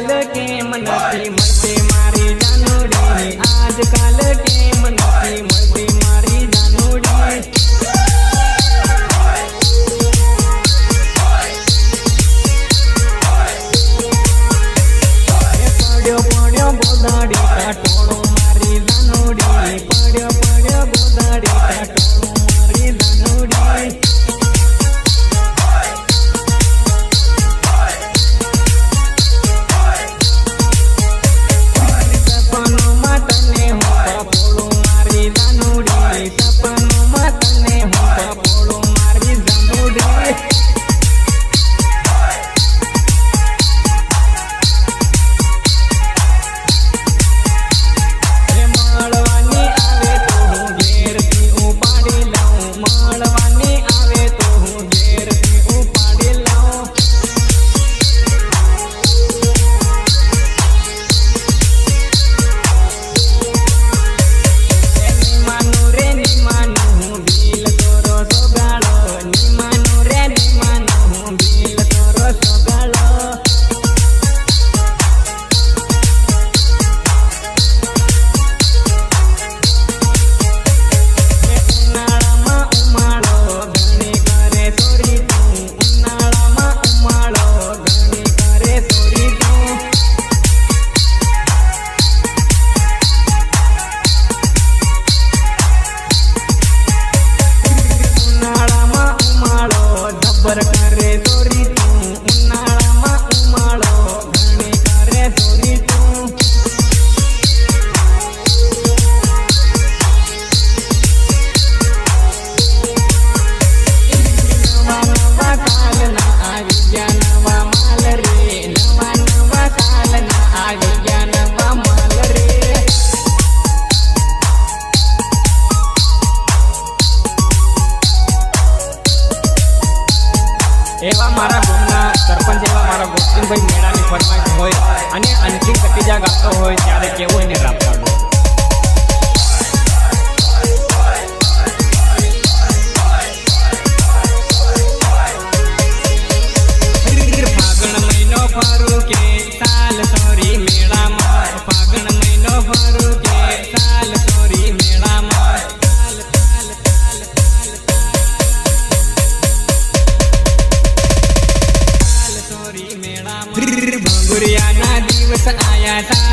કેમ નથી મળતી મારી જાનુડી આજકાલ કેમ નથી મળતી મારી જાનુડી પડ્યો પડ્યો ગોદાડી કાટોળો મારી જાનુડી પડ્યો પડ્યો ગોદાડી કાટોળો મારી જાનુડી એવા મારા ગામના સરપંચ એવા મારા ગોપીભાઈ મેળાની ફરમાઈશ હોય અને અંતિમ કટીજા ગાતો હોય ત્યારે કેવું એને રાપ પાડવું ફાગણ મહિનો ફરું કે સાલ સોરી મેળામાં ફાગણ મહિનો ફરું કે સાલ સોરી મેળામાં ભંગુરિયાના દિવસ આયા તા